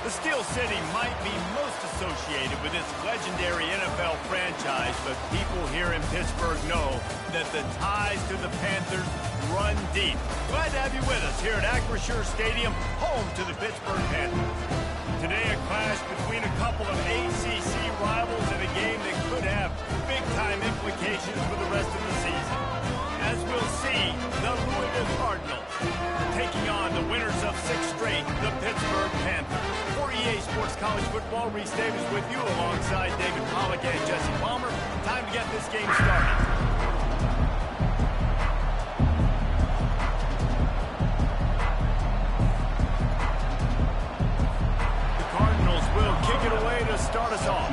The Steel City might be most associated with its legendary NFL franchise, but people here in Pittsburgh know that the ties to the Panthers run deep. Glad to have you with us here at Acrisure Stadium, home to the Pittsburgh Panthers. Today, a clash between a couple of ACC rivals in a game that could have big-time implications for the rest of the season. As we'll see, the Louisville Cardinals taking on the winners of 6 straight, the Pittsburgh Panthers. For EA Sports College Football, Reese Davis with you alongside David Pollack and Jesse Palmer. Time to get this game started. The Cardinals will kick it away to start us off.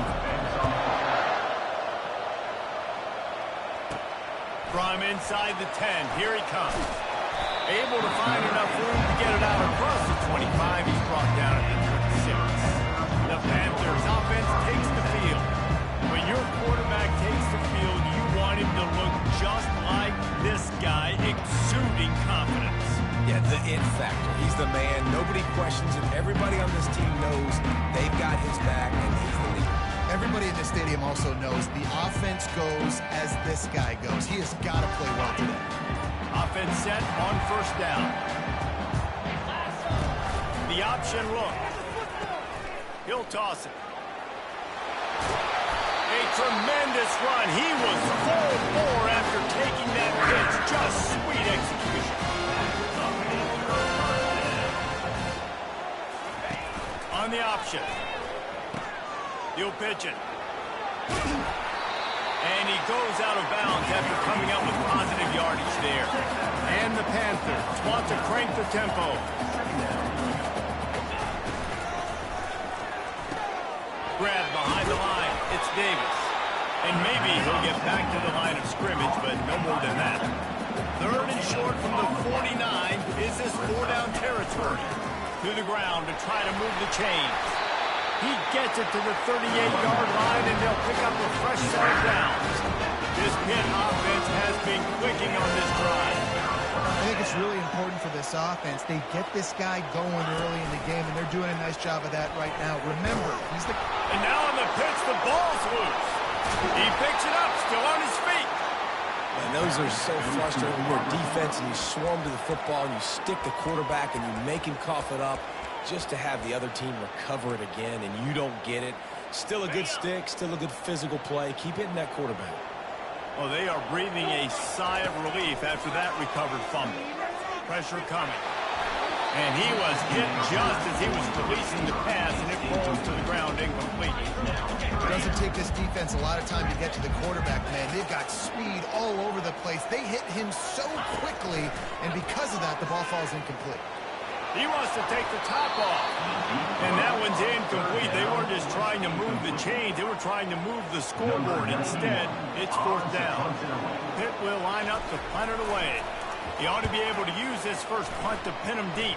From inside the 10, here he comes. Able to find enough room to get it out across the 25. He's brought down at the 36. The Panthers offense takes the field. When your quarterback takes the field, you want him to look just like this guy, exuding confidence. Yeah, the it factor. He's the man. Nobody questions it. Everybody on this team knows they've got his back, and he's the leader. Everybody in the stadium also knows the offense goes as this guy goes. He has got to play well today. Offense set on first down. The option look. He'll toss it. A tremendous run. He was full bore after taking that pitch. Just sweet execution. On the option. He'll pitch it. And he goes out of bounds after coming up with positive yardage there. And the Panthers want to crank the tempo. Grab behind the line. It's Davis. And maybe he'll get back to the line of scrimmage, but no more than that. 3rd and short from the 49. Is this 4-down territory? To the ground to try to move the chains. He gets it to the 38-yard line, and they'll pick up a fresh set of downs. This Pitt offense has been clicking on this drive. I think it's really important for this offense. They get this guy going early in the game, and they're doing a nice job of that right now. Remember, he's the... And now on the pitch, the ball's loose. He picks it up, still on his feet. And those are so frustrating when you're defense and you swarm to the football and you stick the quarterback and you make him cough it up. Just to have the other team recover it again, and you don't get it. Still a good stick, still a good physical play. Keep hitting that quarterback. Oh, they are breathing a sigh of relief after that recovered fumble. Pressure coming. And he was hit just as he was releasing the pass, and it falls to the ground incomplete. It doesn't take this defense a lot of time to get to the quarterback, man. They've got speed all over the place. They hit him so quickly, and because of that, the ball falls incomplete. He wants to take the top off. And that one's incomplete. They weren't just trying to move the chains. They were trying to move the scoreboard. Instead, it's 4th down. Pitt will line up to punt it away. He ought to be able to use this first punt to pin him deep.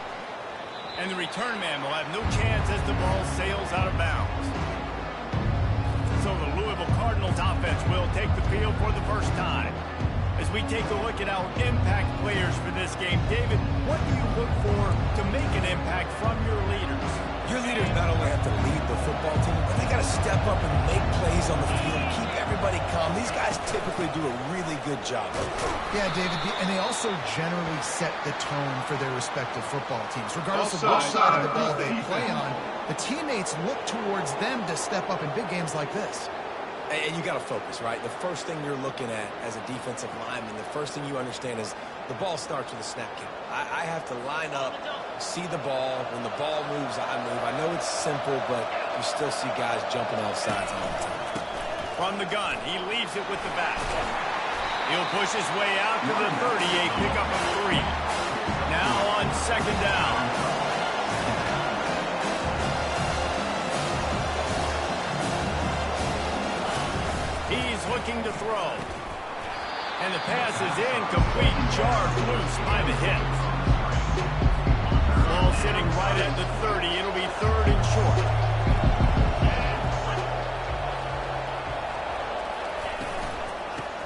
And the return man will have no chance as the ball sails out of bounds. So the Louisville Cardinals offense will take the field for the first time. As we take a look at our impact players for this game, David, what do you look for to make an impact from your leaders? Your leaders not only have to lead the football team, but they got to step up and make plays on the field, keep everybody calm. These guys typically do a really good job. Yeah, David, and they also generally set the tone for their respective football teams. Regardless of which side of the ball they play on, the teammates look towards them to step up in big games like this. And you got to focus, right? The first thing you're looking at as a defensive lineman, the first thing you understand is the ball starts with a snap count. I have to line up, see the ball. When the ball moves, I move. I know it's simple, but you still see guys jumping off sides all the time. From the gun, he leaves it with the back. He'll push his way out to the 30, a pickup of 3. Now on 2nd down. He's looking to throw. And the pass is incomplete, jarred loose by the hit. Ball sitting right at the 30. It'll be 3rd and short.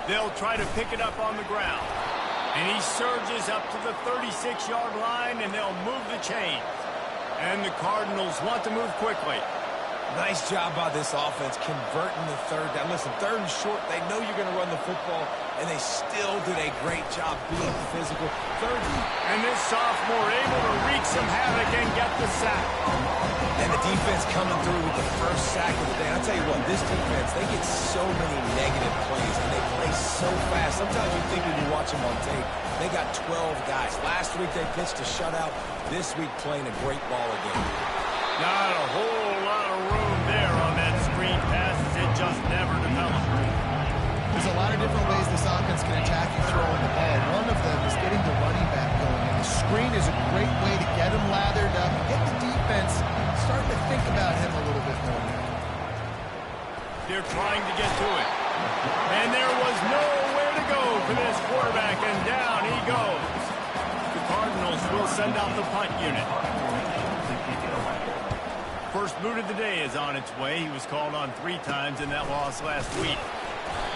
They'll try to pick it up on the ground. And he surges up to the 36-yard line, and they'll move the chain. And the Cardinals want to move quickly. Nice job by this offense converting the third down. Listen, third and short, they know you're going to run the football, and they still did a great job being physical. Third and this sophomore able to wreak some havoc and get the sack. And the defense coming through with the first sack of the day. I'll tell you what, this defense, they get so many negative plays, and they play so fast. Sometimes you think when you watch them on tape, they got 12 guys. Last week they pitched a shutout. This week playing a great ball again. Not a whole lot of room there on that screen pass. It just never developed. There's a lot of different ways this offense can attack you throwing the ball. One of them is getting the running back going. And the screen is a great way to get him lathered up, get the defense starting to think about him a little bit more. They're trying to get to it. And there was nowhere to go for this quarterback, and down he goes. The Cardinals will send out the punt unit. First boot of the day is on its way. He was called on 3 times in that loss last week.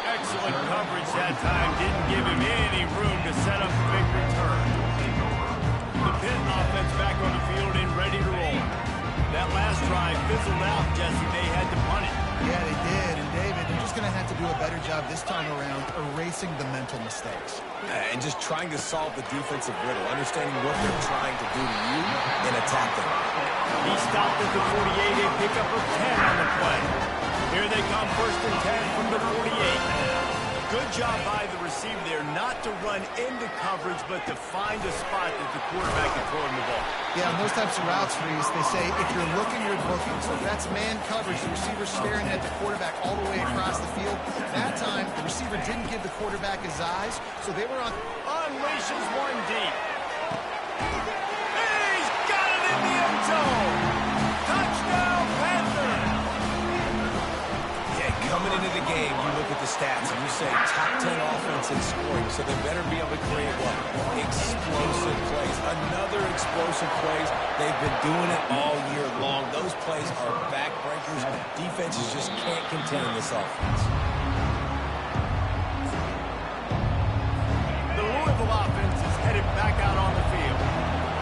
Excellent coverage that time. Didn't give him any room to set up a big return. The Pitt offense back on the field and ready to roll. That last drive fizzled out, Jesse. They had to punt it. Yeah, they did. And David, they're just going to have to do a better job this time around erasing the mental mistakes. And just trying to solve the defensive riddle, understanding what they're trying to do to you and attack them. He stopped at the 48, a pickup of 10 on the play. Here they come, 1st and 10 from the 48. Good job by the receiver there not to run into coverage, but to find a spot that the quarterback can throw him the ball. Yeah, on those types of routes, Reese, they say if you're looking, you're booking. So if that's man coverage, the receiver's staring at the quarterback all the way across the field. That time, the receiver didn't give the quarterback his eyes, so they were on. Unleashes one deep. He's got it in the end zone. Touchdown, Panthers. Yeah, coming into the game, you look at the stats and you say top 10 offense in scoring, so they better be able to create what? Explosive plays. Another explosive plays. They've been doing it all year long. Those plays are backbreakers. Defenses just can't contain this offense. The Louisville offense is headed back out on the field.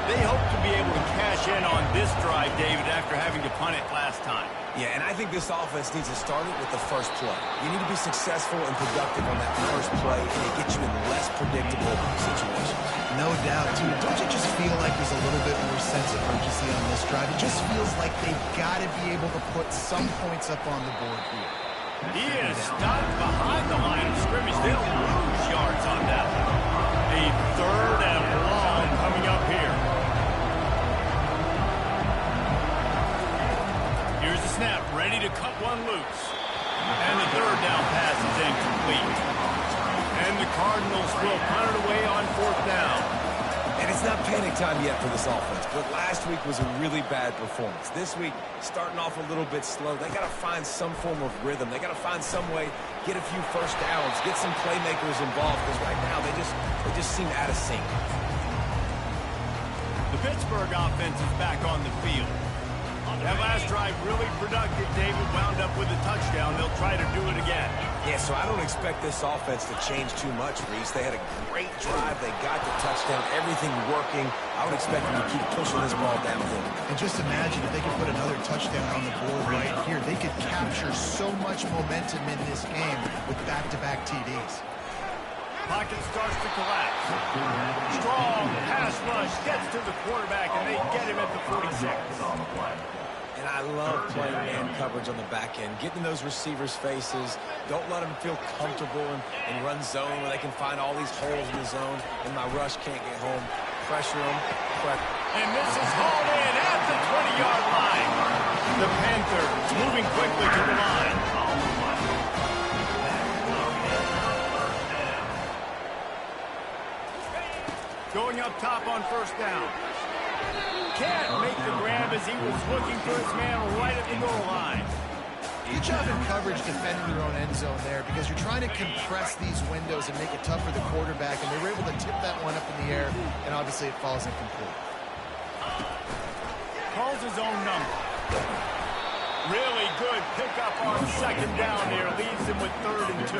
They hope to be able to cash in on this drive, David, after having to punt it last time. Yeah, and I think this offense needs to start it with the first play. You need to be successful and productive on that first play, and it gets you in less predictable situations. No doubt, too. Don't you just feel like there's a little bit more sense of urgency on this drive? It just feels like they've got to be able to put some points up on the board here. He is stopped behind the line of scrimmage. They'll lose yards on that one. A 3rd and long coming up here. Here's the snap, ready to cut one loose. And the 3rd down pass is incomplete. And the Cardinals will punt it away on 4th down. And it's not panic time yet for this offense, but last week was a really bad performance. This week, starting off a little bit slow. They got to find some form of rhythm. They got to find some way, get a few first downs, get some playmakers involved, because right now they just seem out of sync. The Pittsburgh offense is back on the field. That last drive really productive. David wound up with a touchdown. They'll try to do it again. Yeah, so I don't expect this offense to change too much, Reese. They had a great drive. They got the touchdown. Everything working. I would expect them to keep pushing this ball downfield. And just imagine if they could put another touchdown on the board right here. They could capture so much momentum in this game with back-to-back TDs. Pocket starts to collapse. Strong pass rush gets to the quarterback, and they get him at the 46. And I love playing man coverage on the back end, getting those receivers' faces. Don't let them feel comfortable and run zone where they can find all these holes in the zone, and my rush can't get home. Pressure them. And this is hauled in at the 20-yard line. The Panthers moving quickly to the line. Going up top on 1st down. Can't make the grab as he was looking for his man right at the goal line. Good job in coverage defending their own end zone there, because you're trying to compress these windows and make it tough for the quarterback, and they were able to tip that one up in the air, and obviously it falls incomplete. Calls his own number. Really good pickup on 2nd down there. Leaves him with 3rd and 2.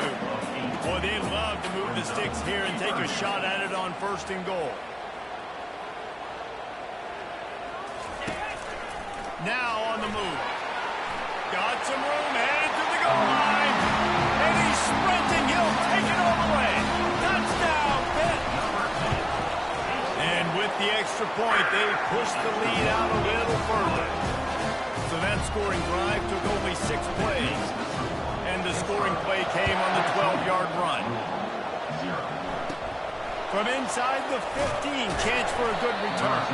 Boy, they'd love to move the sticks here and take a shot at it on 1st and goal. Now on the move. Got some room, headed to the goal line. And he's sprinting. He'll take it all the way. Touchdown, Pitt. And with the extra point, they pushed the lead out a little further. So that scoring drive took only 6 plays. And the scoring play came on the 12-yard run. From inside the 15, chance for a good return.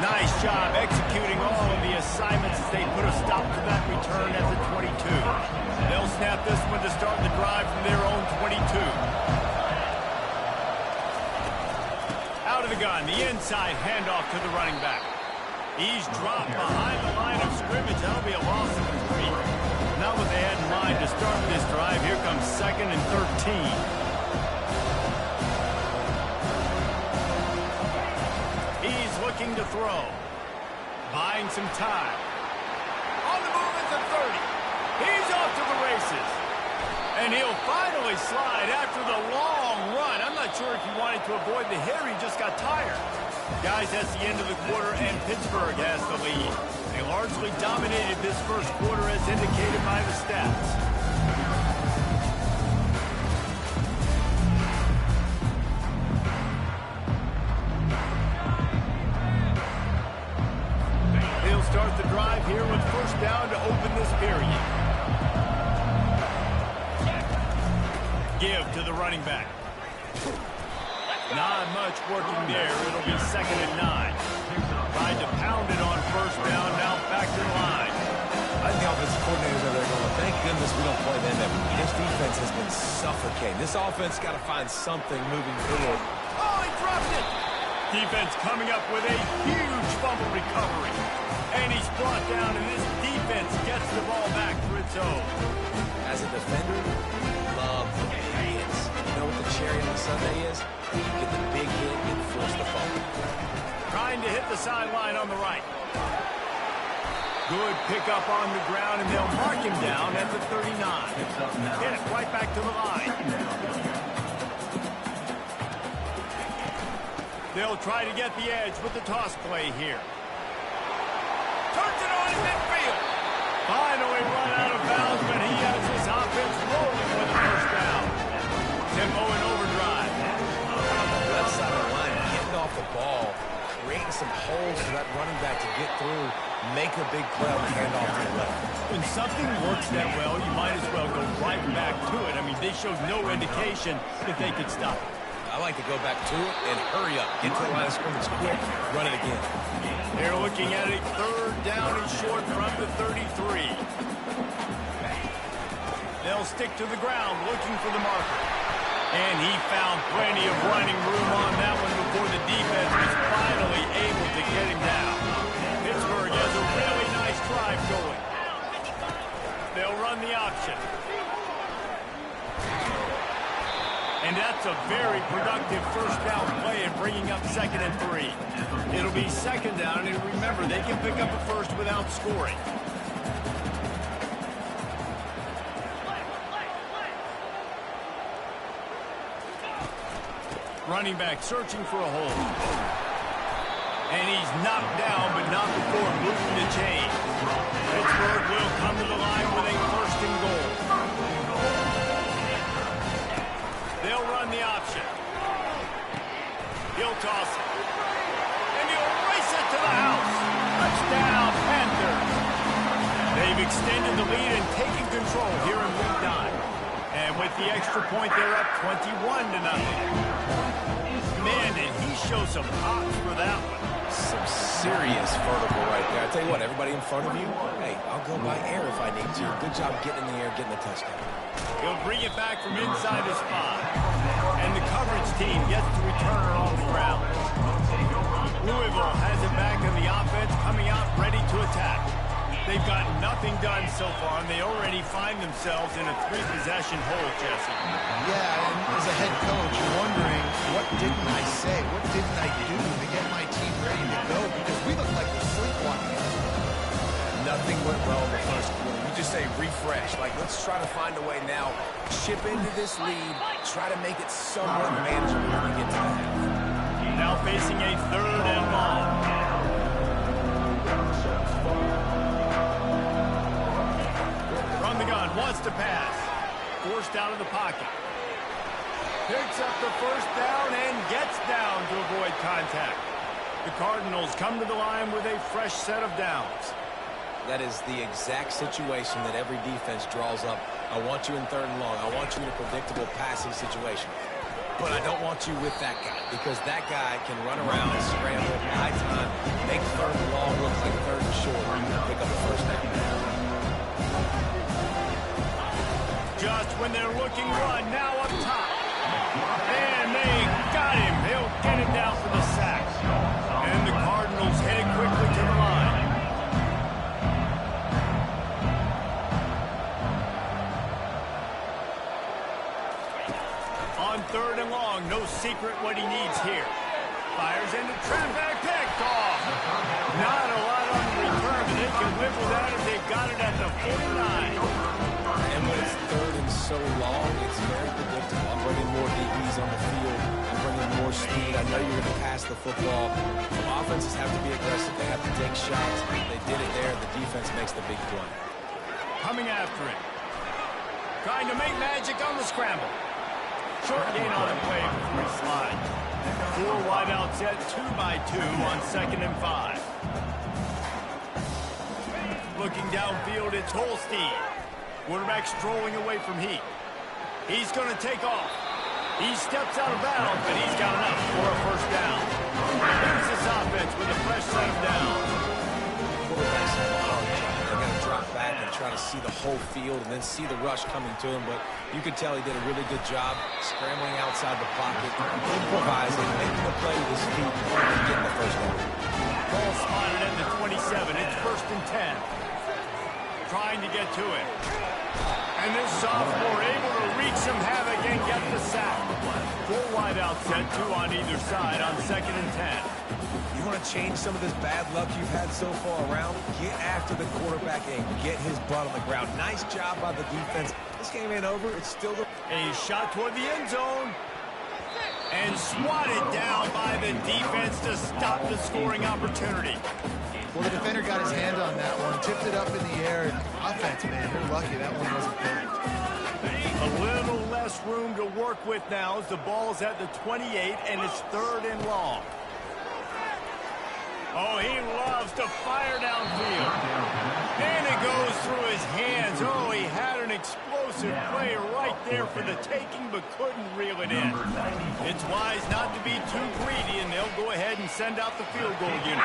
Nice job executing all of the assignments as they put a stop to that return at the 22. They'll snap this one to start the drive from their own 22. Out of the gun, the inside handoff to the running back. He's dropped behind the line of scrimmage. That'll be a loss of 3. Not what they had in mind to start this drive. Here comes 2nd and 13. Looking to throw. Buying some time. On the move at the 30. He's off to the races. And he'll finally slide after the long run. I'm not sure if he wanted to avoid the hit or he just got tired. Guys, that's the end of the quarter, and Pittsburgh has the lead. They largely dominated this first quarter as indicated by the stats. Start the drive here with first down to open this period. Give to the running back. Not much working there. It'll be 2nd and 9. Tried to pound it on first down. Now back to the line. I think the offensive coordinators are there going, thank goodness we don't play them every week. This defense has been suffocating. This offense got to find something moving forward. Oh, he dropped it. Defense coming up with a huge fumble recovery. And he's brought down, and this defense gets the ball back for its own. As a defender, love the hands. You know what the cherry on the sundae is? You get the big hit and force the fumble. Trying to hit the sideline on the right. Good pickup on the ground, and they'll mark him down at the 39. Hit it right back to the line. They'll try to get the edge with the toss play here. Turns it on in midfield. Finally run out of bounds, but he has his offense rolling with a first down. Tempo in overdrive. On the left side of the line, getting off the ball, creating some holes for that running back to get through, make a big play on the handoff to the left. When something works that well, you might as well go right back to it. I mean, they showed no indication that they could stop it. I like to go back to it and hurry up. Get to the line of scrimmage quick, run it again. They're looking at a 3rd down and short from the 33. They'll stick to the ground looking for the marker. And he found plenty of running room on that one before the defense was finally able to get him down. Pittsburgh has a really nice drive going. They'll run the option. And that's a very productive first down play in bringing up 2nd and 3. It'll be 2nd down, and remember, they can pick up a first without scoring. Running back searching for a hole. And he's knocked down, but not before moving the chain. Pittsburgh will come to the line with a 1st and goal. They'll run the option. He'll toss it. And he'll race it to the house. Touchdown, Panthers. They've extended the lead and taken control here in week 9. And with the extra point, they're up 21-0. Man, did he show some hops for that one. Some serious vertical right there. I tell you what, everybody in front of you, hey, I'll go by air if I need to. Good job getting in the air, getting the touchdown. He'll bring it back from inside his 5. And the coverage team gets to return it on the ground. Louisville has it back in the offense, coming out ready to attack. They've got nothing done so far, and they already find themselves in a 3-possession hole, Jesse. Yeah, and as a head coach, you're wondering, what didn't I say? What didn't I do to get my team ready to go? Because we look like we're sleepwalking. Nothing went well in the first quarter. You just say refresh. Like, let's try to find a way now. Chip into this lead. Try to make it somewhat manageable when we get to the half. Now facing a 3rd and long. Wants to pass. Forced out of the pocket. Picks up the first down and gets down to avoid contact. The Cardinals come to the line with a fresh set of downs. That is the exact situation that every defense draws up. I want you in 3rd and long. I want you in a predictable passing situation. But I don't want you with that guy, because that guy can run around and scramble, high time, make 3rd and long look like 3rd and short, and pick up the first down. Just when they're looking run, now up top. And they got him. They'll get him down for the sack. And the Cardinals headed quickly to the line. On 3rd and long, no secret what he needs here. Fires into traffic, picked off. Not a lot on the return, but they can live with that if they've got it at the 49. And when it's 3rd and so long, it's very predictable. I'm bringing more DBs on the field. I'm bringing more speed. I know you're going to pass the football. Some offenses have to be aggressive. They have to take shots. They did it there. The defense makes the big play. Coming after him. Trying to make magic on the scramble. Short gain on the play before he slides. 4 wide out set, 2 by 2 on 2nd and 5. Looking downfield, it's Holstein. Quarterback strolling away from Heat. He's going to take off. He steps out of bounds, but he's got enough for a first down. Here's this offense with a fresh set of downs. Quarterbacks have a hard job. They're going to drop back and try to see the whole field and then see the rush coming to him. But you could tell he did a really good job scrambling outside the pocket, improvising, making the play with his feet, and getting the first down. Ball spotted at the 27. It's 1st and 10. Trying to get to him. And this sophomore able to wreak some havoc and get the sack. 4 wide out set, 2 on either side on 2nd and 10. You want to change some of this bad luck you've had so far around? Get after the quarterback and get his butt on the ground. Nice job by the defense. This game ain't over. It's still the... A shot toward the end zone. And swatted down by the defense to stop the scoring opportunity. Well, the defender got his hand on that one, tipped it up in the air. Offense, man, they're lucky that one wasn't picked. A little less room to work with now as the ball's at the 28 and it's 3rd and long. Oh, he loves to fire downfield. And it goes through his hands. Oh, he had an explosive play right there for the taking, but couldn't reel it in. It's wise not to be too greedy, and they'll go ahead and send out the field goal unit.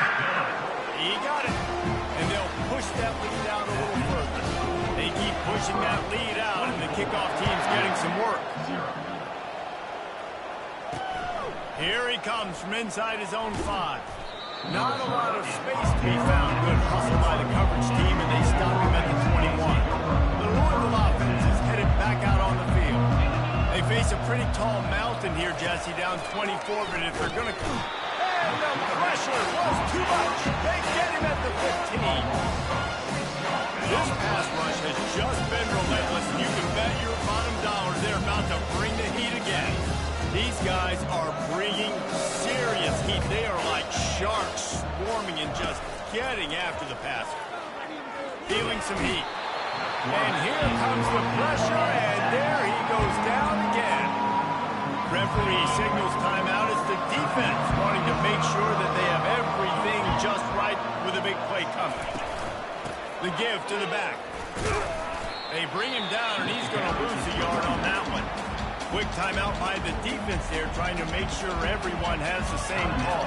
He got it. And they'll push that lead out a little further. They keep pushing that lead out, and the kickoff team's getting some work. Here he comes from inside his own 5. Not a lot of space to be found. Good hustle by the coverage team, and they stop him at the 21. The Louisville offense is headed back out on the field. They face a pretty tall mountain here, Jesse, down 24, but if they're going to... And the pressure was too much. They get him at the 15. This pass rush has just been relentless, and you can bet your bottom dollar they're about to bring the heat again. These guys are bringing serious heat. They are like sharks swarming and just getting after the passer. Feeling some heat. And here comes the pressure, and there he goes down again. Referee signals timeout. It's the defense wanting to make sure that they have everything just right with a big play coming. The give to the back. They bring him down, and he's going to lose a yard on that one. Quick timeout by the defense there, trying to make sure everyone has the same call.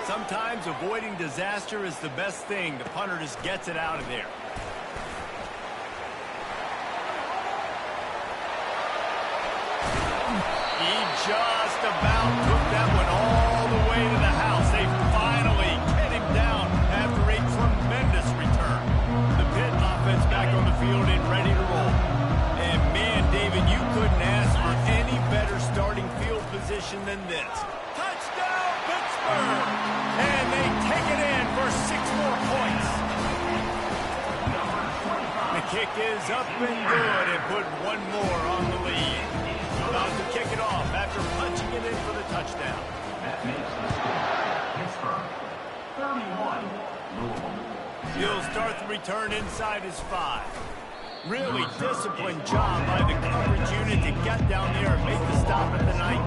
Sometimes avoiding disaster is the best thing. The punter just gets it out of there. He just about took that one all the way to the house. They finally get him down after a tremendous return. The Pitt offense back on the field and ready to roll. And man, David, you couldn't ask for any better starting field position than this. Touchdown, Pittsburgh! And they take it in for 6 more points. The kick is up and good and put 1 more on the lead. About to kick it off after punching it in for the touchdown. That makes the score Pittsburgh 31, Louisville He'll start the return inside his 5. Really disciplined job by the coverage unit to get down there and make the stop at the 19.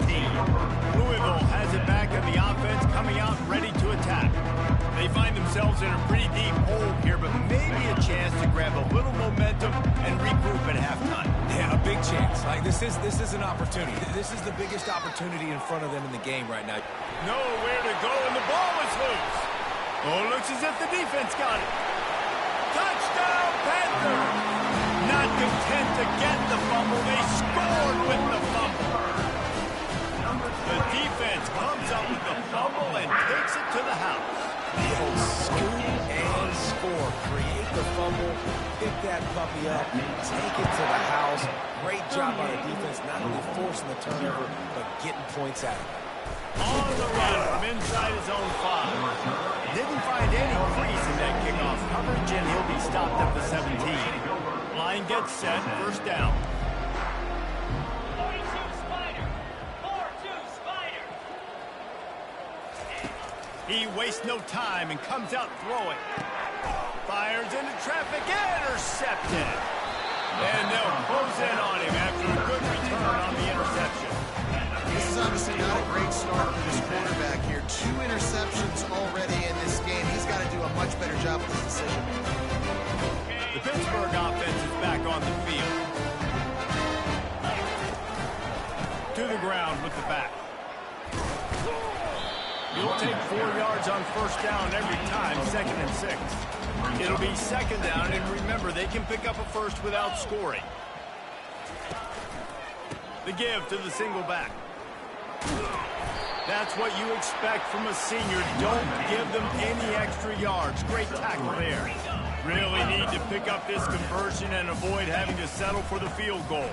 Louisville has it back, and the offense coming out ready to attack. They find themselves in a pretty deep hole here, but maybe a chance to grab a little momentum and regroup at halftime. Yeah, a big chance. Like this is an opportunity. This is the biggest opportunity in front of them in the game right now. Nowhere to go, and the ball is loose. Oh, looks as if the defense got it. Touchdown, Panthers! Not content to get the fumble, they scored with the fumble. The defense comes up with the fumble and takes it to the house. They'll scoop and score. Create the fumble, pick that puppy up, take it to the house. Great job by the defense, not only forcing the turnover, but getting points out of it. On the run from inside his own 5. Didn't find any crease in that kickoff coverage, and he'll be stopped at the 17. Line gets set, first down. 42 Spider. 4-2 Spider. He wastes no time and comes out throwing. Fires into traffic, intercepted. And they'll close in on him after a good return on the interception. This is obviously not a great start for this quarterback here. 2 interceptions already in this game. He's got to do a much better job with his decision. The Pittsburgh offense is back on the field. To the ground with the back. You'll take 4 yards on first down every time, 2nd and 6. It'll be 2nd down, and remember, they can pick up a first without scoring. The give to the single back. That's what you expect from a senior. Don't give them any extra yards. Great tackle there. Really need to pick up this conversion and avoid having to settle for the field goal.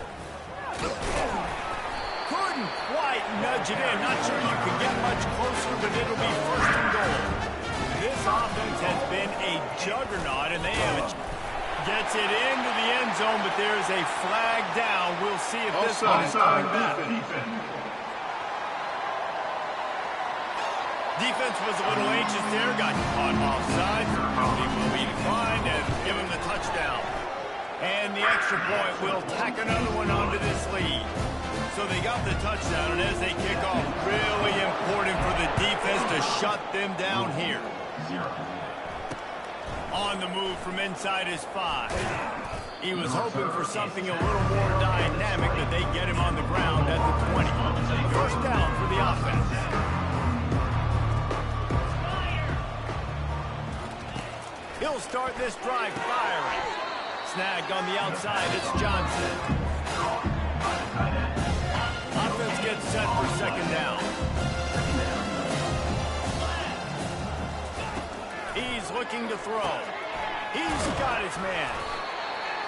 Couldn't quite nudge it in. Not sure you can get much closer, but it'll be 1st and goal. This offense has been a juggernaut, and they have gets it into the end zone, but there's a flag down. We'll see if this one is coming back. Defense was a little anxious there, got caught offside. He will be declined and give him the touchdown. And the extra point will tack another one onto this lead. So they got the touchdown, and as they kick off, really important for the defense to shut them down here. On the move from inside his 5. He was hoping for something a little more dynamic, but they get him on the ground at the 20. First down for the offense. He'll start this drive firing. Snagged on the outside, it's Johnson. Offense gets set for 2nd down. He's looking to throw. He's got his man.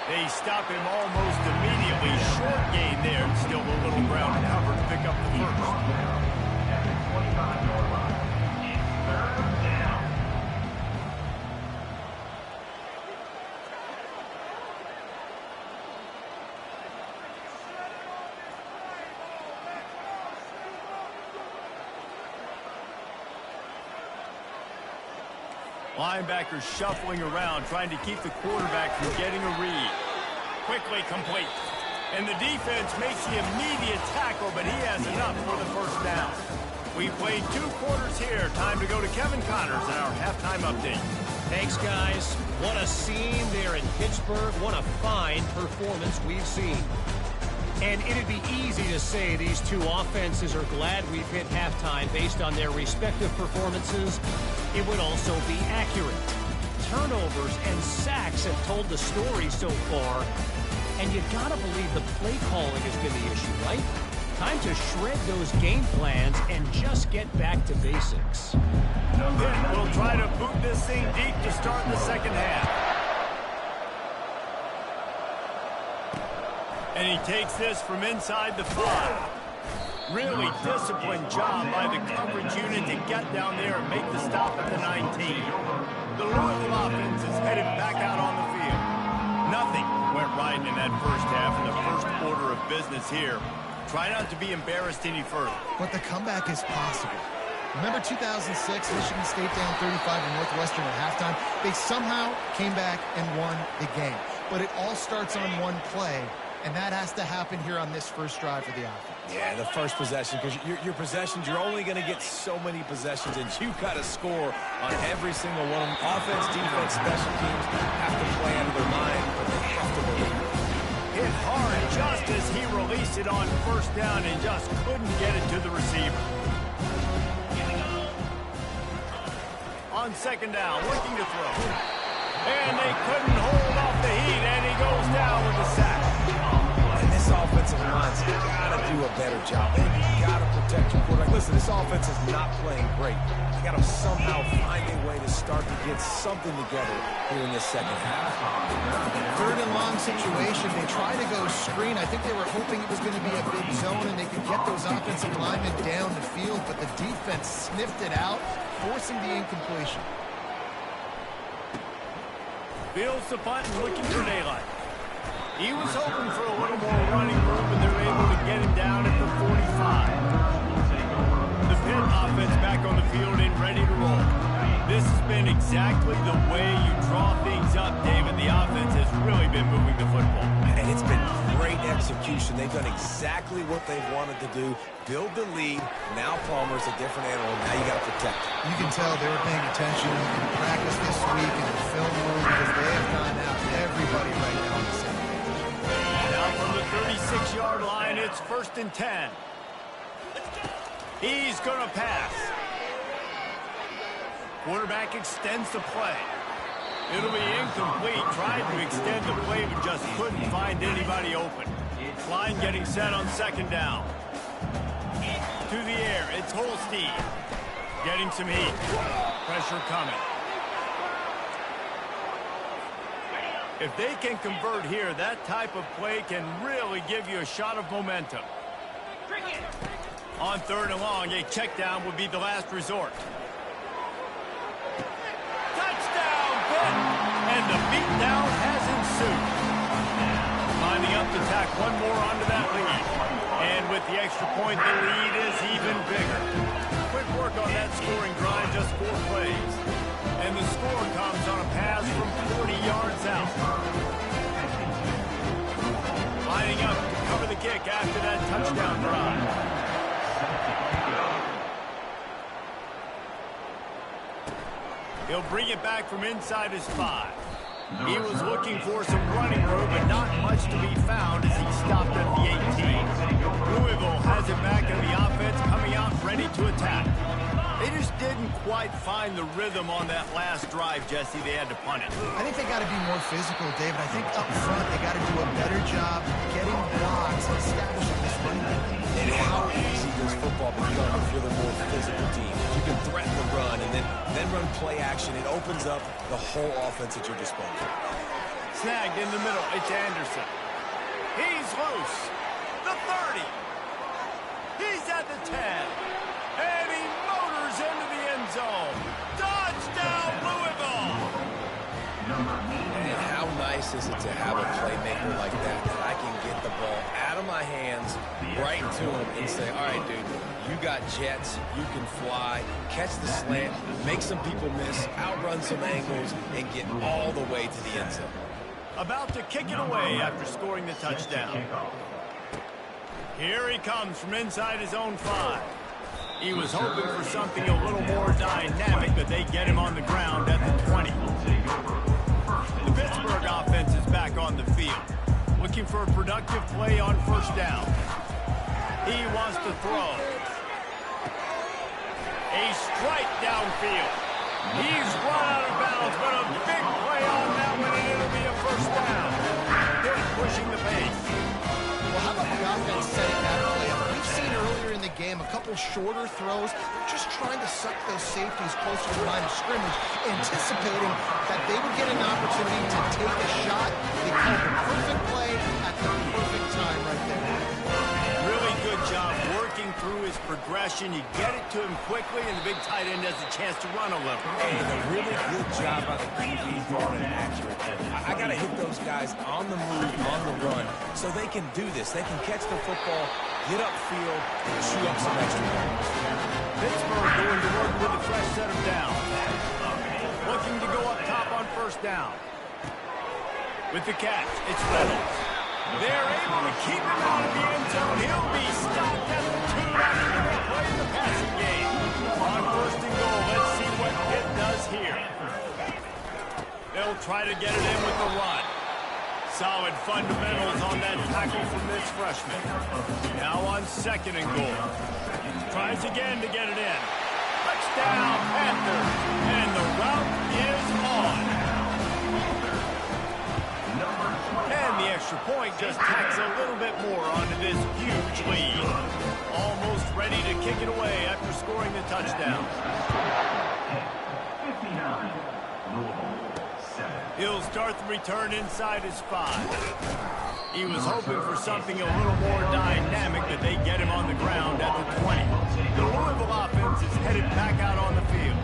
They stop him almost immediately. Short gain there. Still a little ground cover to pick up the first. Linebackers shuffling around, trying to keep the quarterback from getting a read. Quickly complete. And the defense makes the immediate tackle, but he has enough for the first down. We played 2 quarters here. Time to go to Kevin Connors in our halftime update. Thanks, guys. What a scene there in Pittsburgh. What a fine performance we've seen. And it'd be easy to say these 2 offenses are glad we've hit halftime based on their respective performances. It would also be accurate. Turnovers and sacks have told the story so far. And you gotta believe the play calling has been the issue, right? Time to shred those game plans and just get back to basics. We'll try to boot this thing deep to start the second half. And he takes this from inside the 5. Really disciplined job by the coverage unit to get down there and make the stop at the 19. The Louisville offense is headed back out on the field. Nothing went right in that first half, and the first order of business here. Try not to be embarrassed any further. But the comeback is possible. Remember 2006, Michigan State down 35 to Northwestern at halftime? They somehow came back and won the game. But it all starts on one play, and that has to happen here on this first drive for the offense. Yeah, the first possession, because your possessions, you're only going to get so many possessions, and you've got to score on every single one of them. Offense, defense, special teams have to play out of their mind, but they have to believe. Hit hard just as he released it on first down and just couldn't get it to the receiver. On second down, looking to throw. And they couldn't hold off the heat, and he goes down with a sack. And this offensive line's got to do a better job. They've got to protect your quarterback. Listen, this offense is not playing great. They got to somehow find a way to start to get something together here in this second half. Third and long situation. They try to go screen. I think they were hoping it was going to be a big zone and they could get those offensive linemen down the field, but the defense sniffed it out, forcing the incompletion. Fields the punt and looking for daylight. He was hoping for a little more running room, but they're able to get him down at the 45. The Pitt offense back on the field and ready to roll. This has been exactly the way you draw things up, David. The offense has really been moving the football. And it's been great execution. They've done exactly what they've wanted to do. Build the lead. Now Palmer's a different animal. Now you got to protect it. You can tell they were paying attention in practice this week in the film room because they have gone out everybody right now on the same page. Now from the 36-yard line, it's 1st and 10. He's going to pass. Quarterback extends the play. It'll be incomplete. Tried to extend the play, but just couldn't find anybody open. Line getting set on second down. To the air, it's Holstein. Getting some heat. Pressure coming. If they can convert here, that type of play can really give you a shot of momentum. On third and long, a check down would be the last resort. Touchdown, Pitt! And the beatdown has ensued. Lining up to tack one more onto that lead. And with the extra point, the lead is even bigger. Quick work on that scoring drive, just 4 plays. And the score comes on a pass from 40 yards out. Lining up to cover the kick after that touchdown drive. He'll bring it back from inside his 5. He was looking for some running room, but not much to be found as he stopped at the 18. Louisville has it back in the offense, coming out ready to attack. They just didn't quite find the rhythm on that last drive, Jesse. They had to punt it. I think they got to be more physical, David. I think up front they got to do a better job getting blocks and establishing this run. And how easy does football become if you're the more physical team? You can threaten the run and then run play action. It opens up the whole offense at your disposal. Snagged in the middle. It's Anderson. He's loose. The 30. He's at the 10. And he motors into the end zone. Touchdown, Louisville! And how nice is it to have a playmaker like that I can get the ball out of my hands, right to him, and say, all right, dude, you got jets, you can fly, catch the slant, make some people miss, outrun some angles, and get all the way to the end zone. About to kick it away after scoring the touchdown. Here he comes from inside his own 5. He was hoping for something a little more dynamic, but they get him on the ground at the 20. The Pittsburgh offense is back on the field, looking for a productive play on first down. He wants to throw. A strike downfield. He's run out of bounds, but a big play on that one, and it'll be a first down. They're pushing the pace. Well, how about the offense setting that early up? We've seen earlier in the game a couple shorter throws, just trying to suck those safeties closer to the line of scrimmage, anticipating that they would get an opportunity to take a shot. They called the perfect play at the perfect time right there. Really good job working through his progression. possession, you get it to him quickly, and the big tight end has a chance to run a little. And a really good job by the QB throwing an accurate. I got to hit those guys on the move, on the run, so they can do this. They can catch the football, get upfield, and chew up some extra yards. Pittsburgh going to work with a fresh set of downs. Looking to go up top on first down. With the catch, it's Reynolds. They're able to keep him out of the end zone. He'll be stopped at the 2 after the big play in the passing game. On first and goal, let's see what Pitt does here. They'll try to get it in with the run. Solid fundamentals on that tackle from this freshman. Now on second and goal. Tries again to get it in. Touchdown, Panthers. And the route is on. And the extra point just tacks a little bit more onto this huge lead. Almost ready to kick it away after scoring the touchdown. He'll start the return inside his 5. He was hoping for something a little more dynamic, but they get him on the ground at the 20. The Louisville offense is headed back out on the field.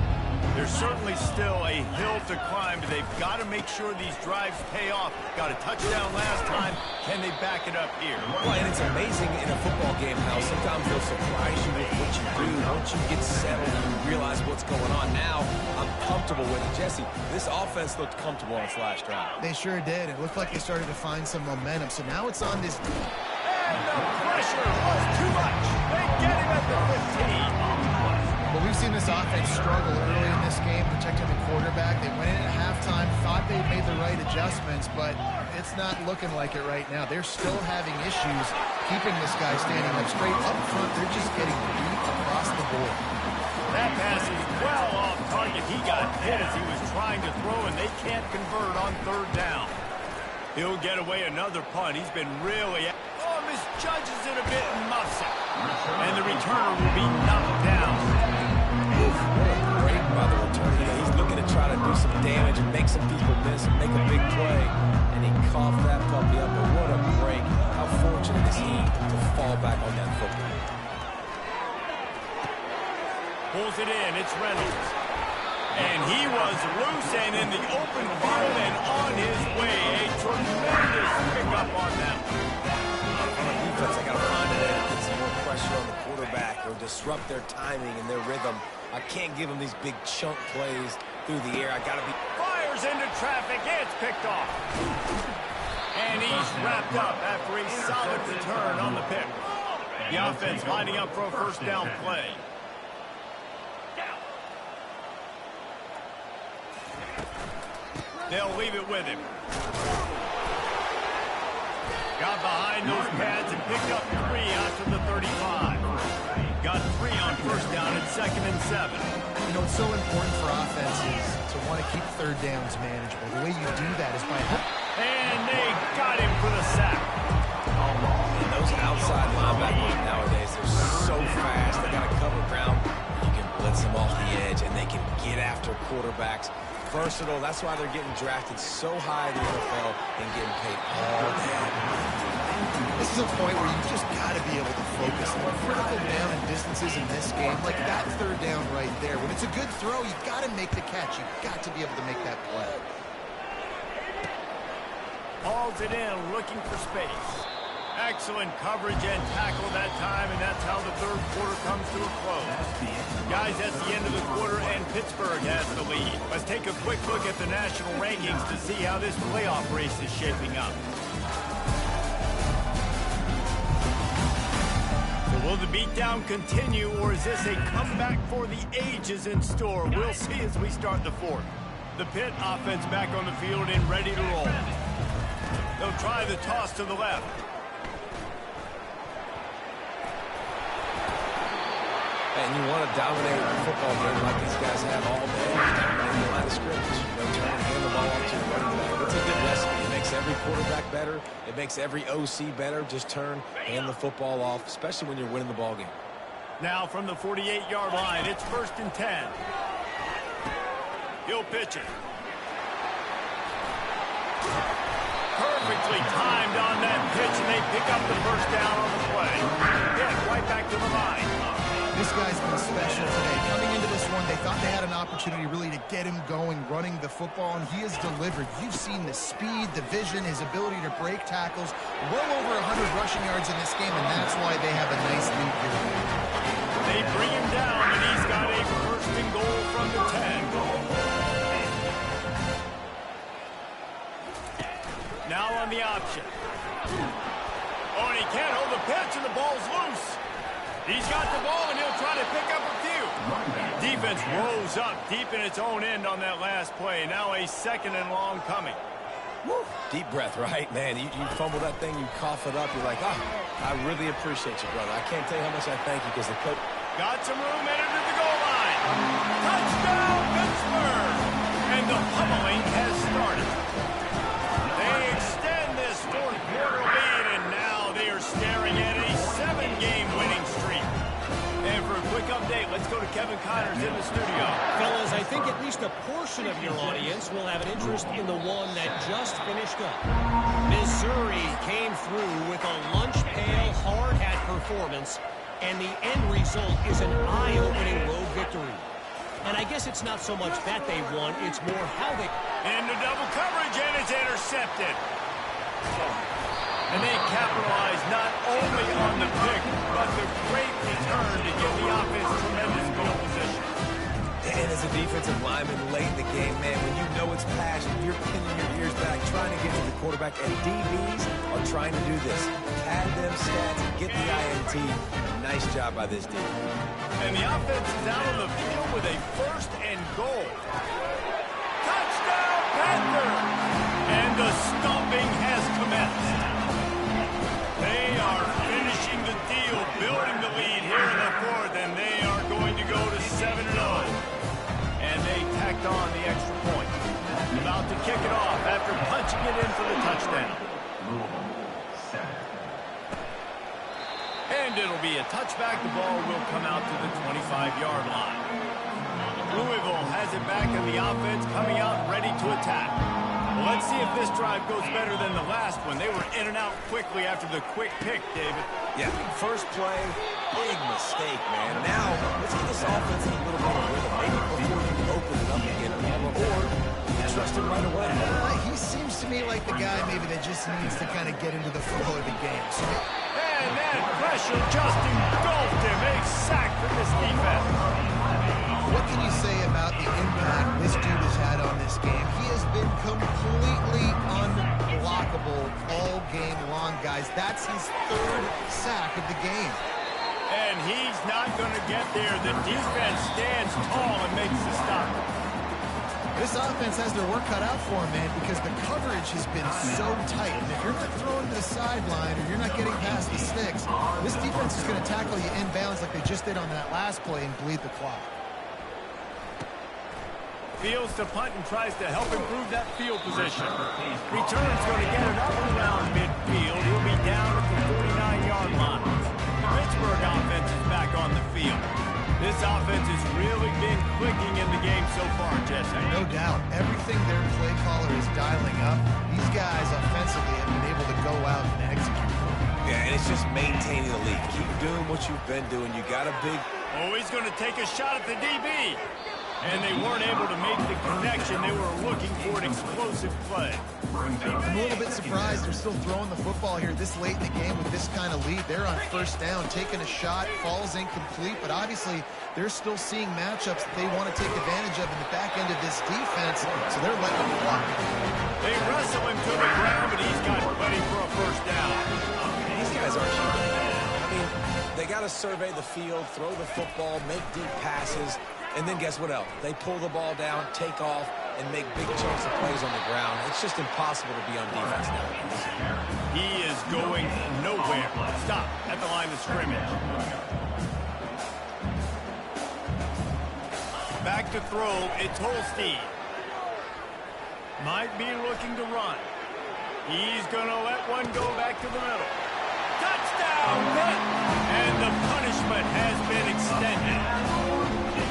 There's certainly still a hill to climb, but they've got to make sure these drives pay off. Got a touchdown last time. Can they back it up here? Well, and it's amazing in a football game how sometimes they'll surprise you with what you do. Once you get settled and you realize what's going on, now I'm comfortable with it. Jesse, this offense looked comfortable on its last drive. They sure did. It looked like they started to find some momentum. So now it's on this. And the pressure was too much. They get him at the 15. Well, we've seen this offense struggle early in this game, protecting the quarterback. They went in at halftime, thought they'd made the right adjustments, but it's not looking like it right now. They're still having issues keeping this guy standing up straight up front. They're just getting beat across the board. That pass is well off target. He got hit as he was trying to throw, and they can't convert on third down. He'll get away another punt. He's been really... Oh, misjudges it a bit and muffs it. And the returner will be knocked down. What a break by the returner. He's looking to try to do some damage and make some people miss and make a big play. And he coughed that puppy up, but what a break. How fortunate is he to fall back on that football. Pulls it in. It's Reynolds. And he was loose and in the open field and on his way. A tremendous pickup on them. Defense, I got to find it and put some more pressure on the quarterback or disrupt their timing and their rhythm. I can't give them these big chunk plays through the air. I got to be... Fires into traffic. It's picked off. And he's wrapped up after a solid return on the pick. The offense lining up for a first down play. They'll leave it with him. Got behind those pads and picked up 3 after the 35. Got 3 on first down at 2nd and 7. You know, it's so important for offenses to want to keep third downs manageable. The way you do that is by... And they got him for the sack. And those outside linebackers nowadays, they're so fast. They got to cover ground. You can blitz them off the edge, and they can get after quarterbacks. Versatile. That's why they're getting drafted so high in the NFL and getting paid all day. This is a point where you just got to be able to focus on critical down and distances in this game, like that third down right there. When it's a good throw, you got to make the catch. You got to be able to make that play. Hauls it in, looking for space. Excellent coverage and tackle that time, and that's how the third quarter comes to a close. Guys, that's the end of the quarter, and Pittsburgh has the lead. Let's take a quick look at the national rankings to see how this playoff race is shaping up. So will the beatdown continue, or is this a comeback for the ages in store? We'll see as we start the fourth. The Pitt offense back on the field and ready to roll. They'll try the toss to the left. And you want to dominate a football game like these guys have all day. Dominate the line of scrimmage. You know, turn and hand the ball off to the running back. It's a good recipe. It makes every quarterback better. It makes every OC better. Just turn, hand the football off, especially when you're winning the ball game. Now from the 48-yard line, it's 1st and 10. He'll pitch it. Perfectly timed on that pitch, and they pick up the first down on the play. Yeah, right back to the line. This opportunity really to get him going, running the football, and he has delivered. You've seen the speed, the vision, his ability to break tackles, well over 100 rushing yards in this game, and that's why they have a nice lead here. They bring him down, and he's got a first and goal from the 10. Now on the option. Oh, and he can't hold the pitch, and the ball's loose. He's got the ball, and he'll try to pick up a few. Defense rose up deep in its own end on that last play. Now a second and long coming. Woo. Deep breath, right? Man, you fumble that thing, you cough it up, you're like, oh, I really appreciate you, brother. I can't tell you how much I thank you because the coach... Got some room, headed to the goal line. Touchdown, Pittsburgh! And the pummeling has started. They extend this fourth-quarter lead, and now they are staring at a 7-game winning streak. And for a quick update, let's go to Kevin Connors in the studio. Fellas, I think at least a portion of your audience will have an interest in the one that just finished up. Missouri came through with a lunch pail hard hat performance, and the end result is an eye-opening road victory. And I guess it's not so much that they won, it's more how they... Into double coverage, and it's intercepted. And they capitalize not only on the pick, but the great return to give the offense tremendous field position. And as a defensive lineman late in the game, man, when you know it's passion, you're pinning your ears back, trying to get to the quarterback, and DBs are trying to do this. Pad them stats and get the INT. Nice job by this team. And the offense is out on the field with a first and goal. Touchdown, Panthers! And the stomping has commenced. They are finishing the deal, building the lead here in the fourth, and they are going to go to 7-0. And they tacked on the extra point. About to kick it off after punching it in for the touchdown. And it'll be a touchback. The ball will come out to the 25-yard line. Louisville has it back in the offense, coming out ready to attack. Well, let's see if this drive goes better than the last one. They were in and out quickly after the quick pick, David. Yeah, first play, big mistake, man. Now, let's get this offense in a little bit of rhythm. Maybe before you open it up again, or you trust him right away. He seems to me like the guy maybe that just needs to kind of get into the flow of the game. So, and that pressure just engulfed him. A sack for this defense. what can you say about the impact this dude has had on this game? He has been completely unblockable all game long, guys. That's his third sack of the game. And he's not going to get there. The defense stands tall and makes the stop. This offense has their work cut out for him, man, because the coverage has been so tight. And if you're not throwing to the sideline or you're not getting past the sticks, this defense is going to tackle you inbounds like they just did on that last play and bleed the clock. Fields to punt and tries to help improve that field position. Return's going to get it up and around midfield. He'll be down at the 49-yard line. The Pittsburgh offense is back on the field. This offense has really been clicking in the game so far, Jesse. No doubt. Everything their play caller is dialing up, these guys offensively have been able to go out and execute. Yeah, and it's just maintaining the lead. Keep doing what you've been doing. You got a big... Oh, he's going to take a shot at the DB. And they weren't able to make the connection. They were looking for an explosive play. I'm a little bit surprised they're still throwing the football here this late in the game with this kind of lead. They're on first down, taking a shot, falls incomplete, but obviously they're still seeing matchups that they want to take advantage of in the back end of this defense, so they're letting them block. They wrestle him to the ground, but he's got plenty for a first down. These guys are sharp. I mean, they got to survey the field, throw the football, make deep passes. And then guess what else? They pull the ball down, take off, and make big chunks of plays on the ground. It's just impossible to be on defense now. He is going nowhere. Stop at the line of scrimmage. Back to throw. It's Holstein. Might be looking to run. He's going to let one go back to the middle. Touchdown! And the punishment has been extended.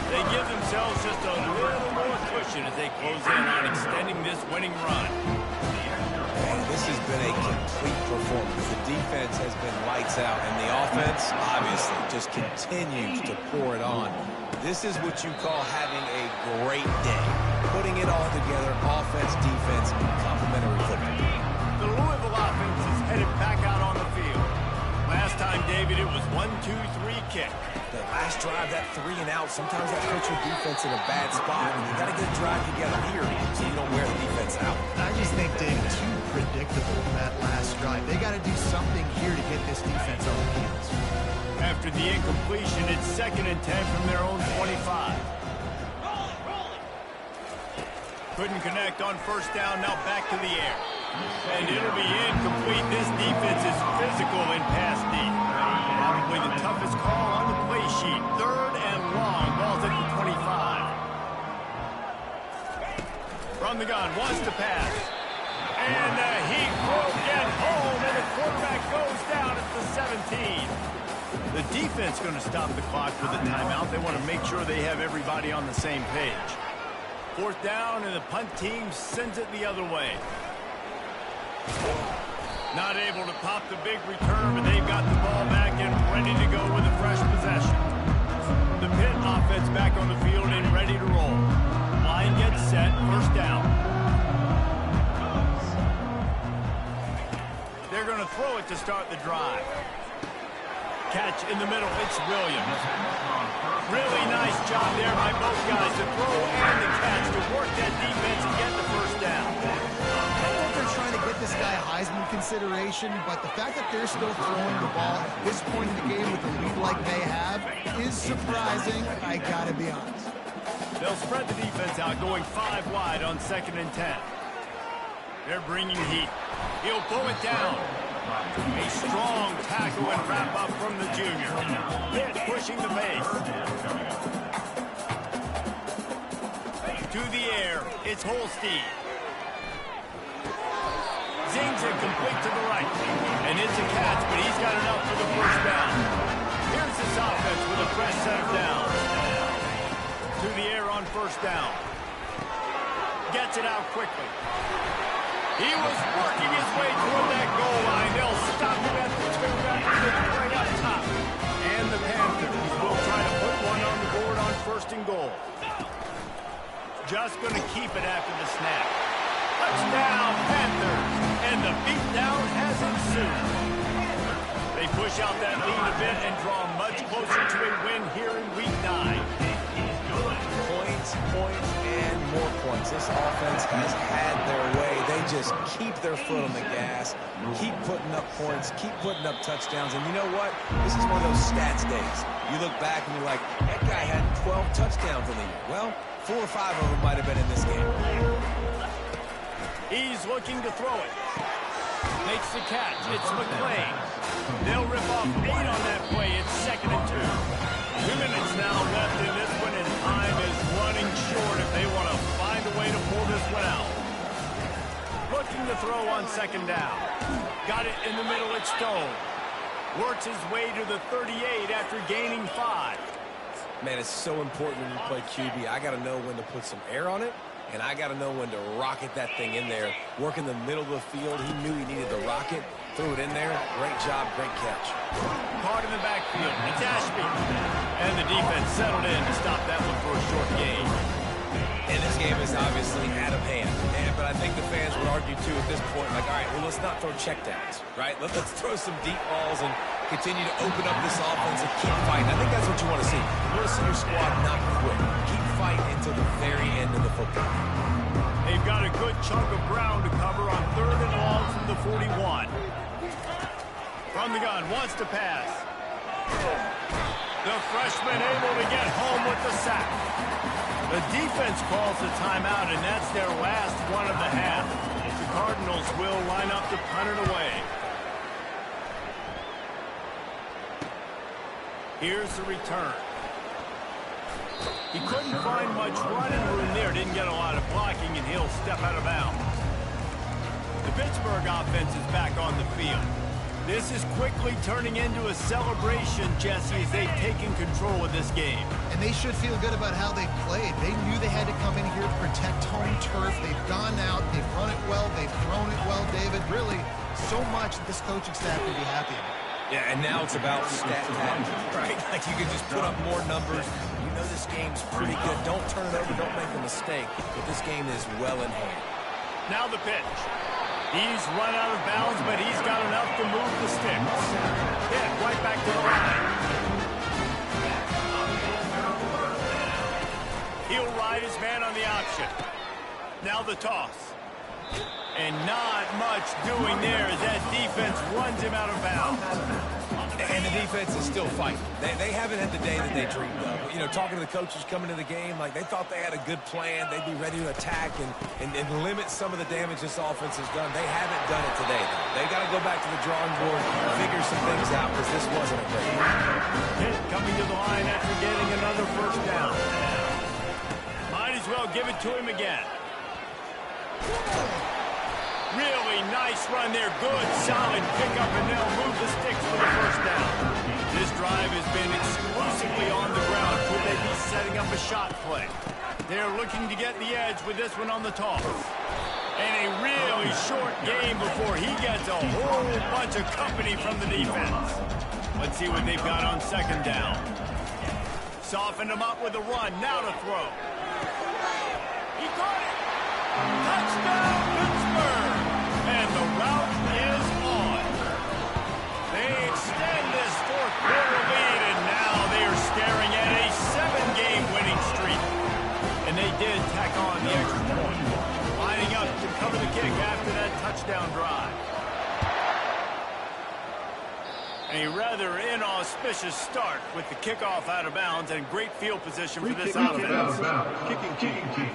They give themselves just a little more cushion as they close in on extending this winning run. Man, this has been a complete performance. The defense has been lights out, and the offense, obviously, just continues to pour it on. This is what you call having a great day. Putting it all together, offense, defense, complementary football. The Louisville offense is headed back out on the field. Last time, David, it was 1-2-3 kick. The last drive, that 3 and out, sometimes that puts your defense in a bad spot. And you got to get a drive together here so you don't wear the defense out. I just think, David, too predictable that last drive. They got to do something here to get this defense on the heels. After the incompletion, it's 2nd and 10 from their own 25. Couldn't connect on first down, now back to the air. And it'll be incomplete. This defense is physical in pass deep. Probably the toughest call on the play sheet. 3rd and long, ball's at the 25. From the gun, wants to pass. And he broke at home, and the quarterback goes down at the 17. The defense going to stop the clock with a timeout. They want to make sure they have everybody on the same page. 4th down, and the punt team sends it the other way. Not able to pop the big return, but they've got the ball back and ready to go with a fresh possession. The Pitt offense back on the field and ready to roll. Line gets set, 1st down. They're going to throw it to start the drive. Catch in the middle, it's Williams. Really nice job there by both guys to throw and the catch to work that defense and get the 1st down. I think they're trying to get this guy Heisman consideration, but the fact that they're still throwing the ball at this point in the game with a lead like they have is surprising, I gotta be honest. They'll spread the defense out, going 5 wide on 2nd and 10. They're bringing heat. He'll pull it down. A strong tackle and wrap up from the junior. Pitt pushing the base. To the air, it's Holstein. Zings it complete to the right. And it's a catch, but he's got enough for the 1st down. Here's this offense with a fresh set of downs. To the air on 1st down. Gets it out quickly. He was working his way toward that goal line. They'll stop him at the 2 after the play up top. And the Panthers will try to put one on the board on 1st and goal. Just going to keep it after the snap. Touchdown, Panthers. And the beatdown has ensued. They push out that lead a bit and draw much closer to a win here in Week 9. Points, and more points. This offense has had their way. They just keep their foot on the gas, keep putting up points, keep putting up touchdowns. And you know what? This is one of those stats days. You look back and you're like, that guy had 12 touchdowns in the year. Well, 4 or 5 of them might have been in this game. He's looking to throw it. Makes the catch. It's McClain. They'll rip off 8 on that play. It's 2nd and 2. 2 minutes now left in this one, and time is running short if they want to find a way to pull this one out. Looking to throw on 2nd down. Got it in the middle, it's Stone. Works his way to the 38 after gaining 5. Man, it's so important when you play QB. I got to know when to put some air on it, and I got to know when to rocket that thing in there. Work in the middle of the field. He knew he needed the rocket. Threw it in there. Great job, great catch. Caught in the backfield. It's Ashby. And the defense settled in to stop that one for a short gain. And this game is obviously out of hand. But I think the fans would argue, too, at this point, like, all right, well, let's not throw checkdowns, right? Let's throw some deep balls and continue to open up this offense and keep fighting. I think that's what you want to see. You want to see your squad not quit. Keep fighting until the very end of the football. They've got a good chunk of ground to cover on 3rd and long from the 41. From the gun, wants to pass. The freshman able to get home with the sack. The defense calls the timeout, and that's their last one of the half. The Cardinals will line up to punt it away. Here's the return. He couldn't find much running room there. Didn't get a lot of blocking, and he'll step out of bounds. The Pittsburgh offense is back on the field. This is quickly turning into a celebration, Jesse, as they've taken control of this game. And they should feel good about how they played. They knew they had to come in here to protect home turf. They've gone out, they've run it well, they've thrown it well, David. Really, so much that this coaching staff can be happy about. Yeah, and now it's about stat pattern, right? Like you can just put up more numbers. You know this game's pretty good. Don't turn it over. Don't make a mistake. But this game is well in hand. Now the pitch. He's run out of bounds, but he's got enough to move the sticks. Hit right back to the line. He'll ride his man on the option. Now the toss. And not much doing there as that defense runs him out of bounds. And the defense is still fighting. They haven't had the day that they dreamed of. You know, talking to the coaches coming to the game, like they thought they had a good plan. They'd be ready to attack and limit some of the damage this offense has done. They haven't done it today, though. They got to go back to the drawing board and figure some things out because this wasn't a great one. Hit coming to the line after getting another first down. Might as well give it to him again. Really nice run there. Good, solid pickup, and they'll move the sticks for the first down. This drive has been exclusively on the ground. Could they be setting up a shot play? They're looking to get the edge with this one on the toss. And a really short game before he gets a whole bunch of company from the defense. Let's see what they've got on second down. Softened him up with a run. Now to throw. He caught it. Touchdown, Pittsburgh! And the route is on. They extend this fourth quarter lead, and now they are staring at a 7-game winning streak. And they did tack on the extra point, lining up to cover the kick after that touchdown drive. A rather inauspicious start with the kickoff out of bounds and great field position for this offense. Kicking.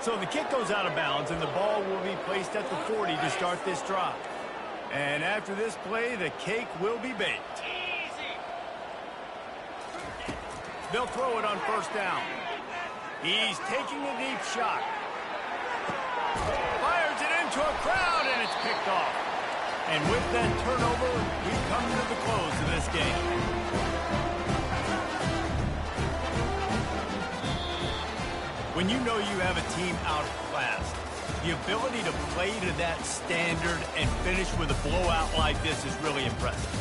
So the kick goes out of bounds, and the ball will be placed at the 40 to start this drive. And after this play, the cake will be baked. They'll throw it on first down. He's taking a deep shot. Fires it into a crowd, and it's picked off. And with that turnover, we come to the close of this game. When you know you have a team outclassed, the ability to play to that standard and finish with a blowout like this is really impressive.